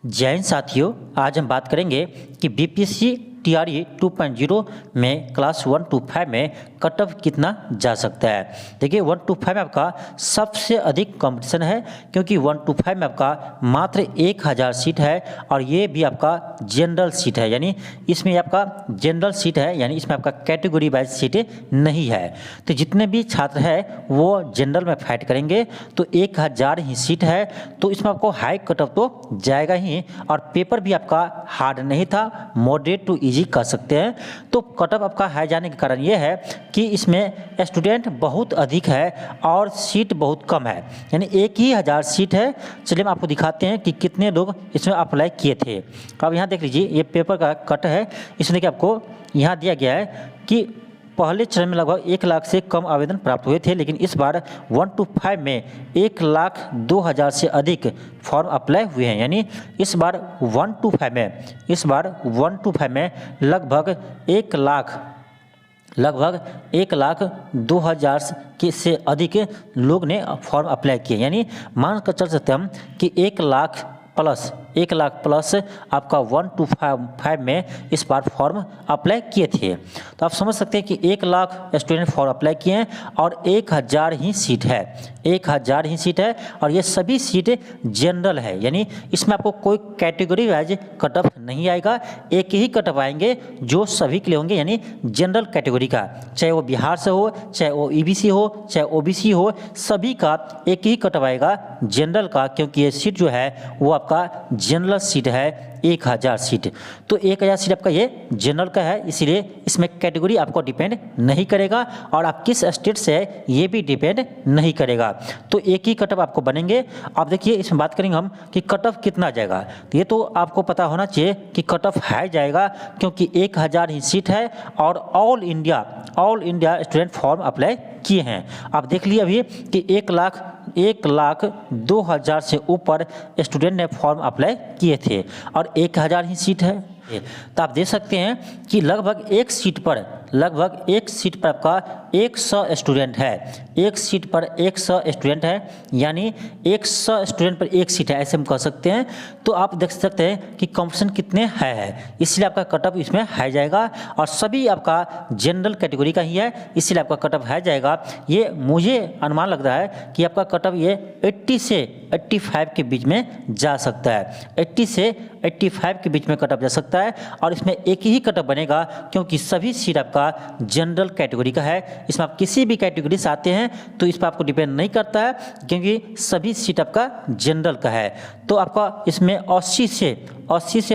जय हिंद साथियों, आज हम बात करेंगे कि बीपीएससी टीआरई 2.0 में क्लास 1 to 5 में कट ऑफ कितना जा सकता है। देखिए 1 to 5 में आपका सबसे अधिक कंपटीशन है, क्योंकि 1 to 5 में आपका मात्र 1000 सीट है और ये भी आपका जनरल सीट है, यानी इसमें आपका जनरल सीट है, यानी इसमें आपका कैटेगरी वाइज सीटें नहीं है। तो जितने भी छात्र हैं वो जनरल में फाइट करेंगे, तो 1000 ही सीट है, तो इसमें आपको हाई कट ऑफ तो जाएगा ही। और पेपर भी आपका हार्ड नहीं था, मॉडरेट टू इजी कह सकते हैं। तो कट ऑफ आपका हाई जाने के कारण ये है कि इसमें स्टूडेंट बहुत अधिक है और सीट बहुत कम है, यानी 1000 सीट है। चलिए हम आपको दिखाते हैं कि कितने लोग इसमें अप्लाई किए थे। अब यहाँ देख लीजिए, ये पेपर का कट है, इसमें कि आपको यहाँ दिया गया है कि पहले चरण में लगभग 1 लाख से कम आवेदन प्राप्त हुए थे, लेकिन इस बार 1 to 5 में 1,02,000 से अधिक फॉर्म अप्लाई हुए हैं। यानी इस बार 1 to 5 में लगभग 1,02,000 के से अधिक लोग ने फॉर्म अप्लाई किए। यानी मान कर चल सकते हम कि 1 लाख प्लस आपका 1 to 5 में इस बार फॉर्म अप्लाई किए थे। तो आप समझ सकते हैं कि 1 लाख स्टूडेंट फॉर्म अप्लाई किए हैं और 1000 ही सीट है, 1000 ही सीट है और ये सभी सीटें जनरल है, यानी इसमें आपको कोई कैटेगरी वाइज कट ऑफ नहीं आएगा। एक ही कट ऑफ आएंगे जो सभी के लिए होंगे, यानी जनरल कैटेगरी का, चाहे वो बिहार से हो, चाहे वो ईबीसी हो, चाहे ओबीसी हो, सभी का एक ही कट ऑफ आएगा जनरल का, क्योंकि ये सीट जो है वो आपका जनरल सीट है 1000 सीट। तो 1000 सीट आपका ये जनरल का है, इसीलिए इसमें कैटेगरी आपको डिपेंड नहीं करेगा और आप किस स्टेट से है ये भी डिपेंड नहीं करेगा। तो एक ही कट ऑफ आपको बनेंगे। अब देखिए इसमें बात करेंगे हम कि कट ऑफ कितना जाएगा, तो ये तो आपको पता होना चाहिए कि कट ऑफ हाई जाएगा, क्योंकि 1000 ही सीट है और all India student form apply किए हैं। आप देख लिए अभी कि 1,02,000 से ऊपर स्टूडेंट ने फॉर्म अप्लाई किए थे और 1000 ही सीट है। तो आप देख सकते हैं कि लगभग एक सीट पर आपका 100 स्टूडेंट है, एक सीट पर 100 स्टूडेंट है, यानी 100 स्टूडेंट पर एक सीट है, ऐसे हम कह सकते हैं। तो आप देख सकते हैं कि कंपटीशन कितने हाई है, इसलिए आपका कट ऑफ इसमें हाई जाएगा और सभी आपका जनरल कैटेगरी का ही है, इसलिए आपका कट ऑफ हाई जाएगा। ये मुझे अनुमान लग रहा है कि आपका कट ऑफ ये 80 से 85 के बीच में जा सकता है, 80 से 85 के बीच में कट ऑफ जा सकता है और इसमें एक ही कट ऑफ बनेगा, क्योंकि सभी सीट आपका जनरल कैटेगरी का है। इसमें आप किसी भी कैटेगरी से आते हैं तो इस पर आपको डिपेंड नहीं करता है, क्योंकि सभी सीट आपका जनरल का है। तो आपका इसमें 80 से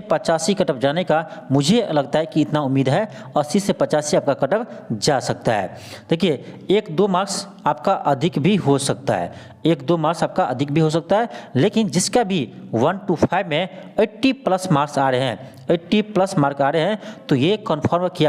85 कट ऑफ जाने का मुझे लगता है कि इतना उम्मीद है, 80 से 85 आपका कट ऑफ जा सकता है। देखिए 1-2 मार्क्स आपका अधिक भी हो सकता है, 1-2 मार्क्स आपका अधिक भी हो सकता है, लेकिन जिसका भी 1 to 5 में 80 प्लस मार्क्स आ रहे हैं, 80 प्लस मार्क आ रहे हैं, तो ये कन्फर्म कि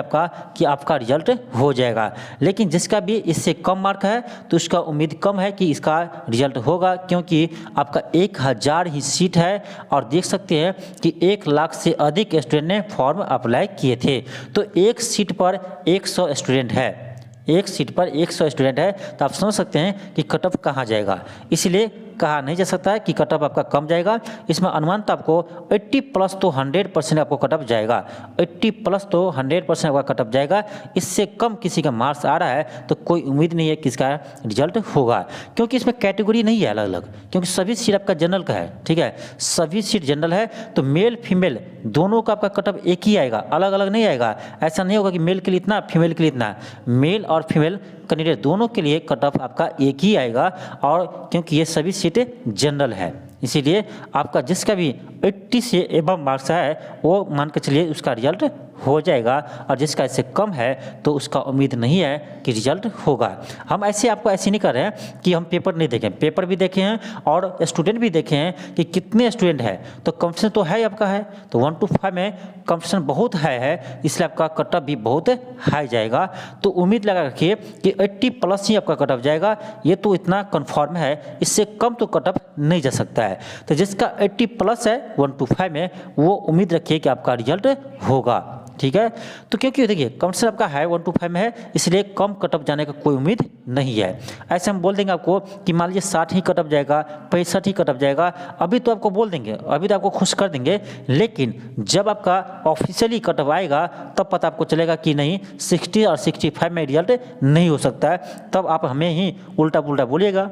आपका रिजल्ट हो जाएगा। लेकिन जिसका भी इससे कम मार्क है तो उसका उम्मीद कम है कि इसका रिजल्ट होगा, क्योंकि आपका 1000 ही सीट है और देख सकते हैं कि 1 लाख से अधिक स्टूडेंट ने फॉर्म अप्लाई किए थे। तो एक सीट पर 100 स्टूडेंट है, एक सीट पर 100 स्टूडेंट है, तो आप समझ सकते हैं कि कट ऑफ कहाँ जाएगा। इसलिए कहा नहीं जा सकता है कि कट ऑफ आपका कम जाएगा। इसमें अनुमान तो आपको 80 प्लस तो 100% आपको कट ऑफ जाएगा, 80 प्लस तो 100% आपका कट ऑफ जाएगा। इससे कम किसी का मार्क्स आ रहा है तो कोई उम्मीद नहीं है कि इसका रिजल्ट होगा, क्योंकि इसमें कैटेगरी नहीं है अलग अलग, क्योंकि सभी सीट आपका जनरल का है। ठीक है, सभी सीट जनरल है, तो मेल फीमेल दोनों का आपका कट ऑफ एक ही आएगा, अलग अलग नहीं आएगा। ऐसा नहीं होगा कि मेल के लिए इतना, फीमेल के लिए इतना, मेल और फीमेल कैंडिडेट दोनों के लिए कट ऑफ आपका एक ही आएगा। और क्योंकि ये सभी सीटें जनरल है, इसीलिए आपका जिसका भी 80 से एबव मार्क्स है वो मान के चलिए उसका रिजल्ट हो जाएगा, और जिसका इससे कम है तो उसका उम्मीद नहीं है कि रिजल्ट होगा। हम आपको ऐसे नहीं कर रहे हैं कि हम पेपर नहीं देखें, पेपर भी देखे हैं और स्टूडेंट भी देखे हैं कि कितने स्टूडेंट है, तो कंपटीशन तो है आपका है। तो 1 to 5 में कंपटीशन बहुत हाई है, इसलिए आपका कट ऑफ भी बहुत हाई जाएगा। तो उम्मीद लगा रखिए कि 80 प्लस ही आपका कट ऑफ जाएगा, ये तो इतना कन्फर्म है, इससे कम तो कट ऑफ नहीं जा सकता है। तो जिसका 80 प्लस है 1 to 5 में, वो उम्मीद रखिए कि आपका रिजल्ट होगा। ठीक है। तो क्योंकि देखिए कंपटीशन आपका हाई 125 में है, इसलिए कम कट ऑफ जाने का कोई उम्मीद नहीं है। ऐसे हम बोल देंगे आपको कि मान लीजिए 60 ही कट ऑफ जाएगा, 65 ही कट ऑफ जाएगा, अभी तो आपको बोल देंगे, अभी तो आपको खुश कर देंगे, लेकिन जब आपका ऑफिशियली कट ऑफ आएगा तब पता आपको चलेगा कि नहीं 60 और 65 में रिजल्ट नहीं हो सकता है, तब आप हमें ही उल्टा पुल्टा बोलिएगा।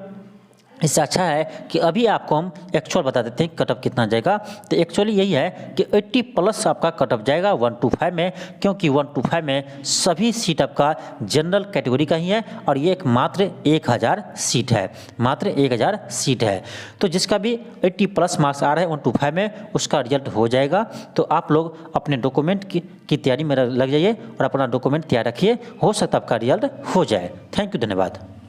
इससे अच्छा है कि अभी आपको हम एक्चुअल बता देते हैं कट ऑफ कितना जाएगा। तो एक्चुअली यही है कि 80 प्लस आपका कट ऑफ जाएगा 125 में, क्योंकि 125 में सभी सीट आपका जनरल कैटेगरी का ही है और ये एक मात्र 1000 सीट है, मात्र 1000 सीट है। तो जिसका भी 80 प्लस मार्क्स आ रहे हैं 125 में उसका रिजल्ट हो जाएगा। तो आप लोग अपने डॉक्यूमेंट की तैयारी में लग जाइए और अपना डॉक्यूमेंट तैयार रखिए, हो सकता है आपका रिजल्ट हो जाए। थैंक यू, धन्यवाद।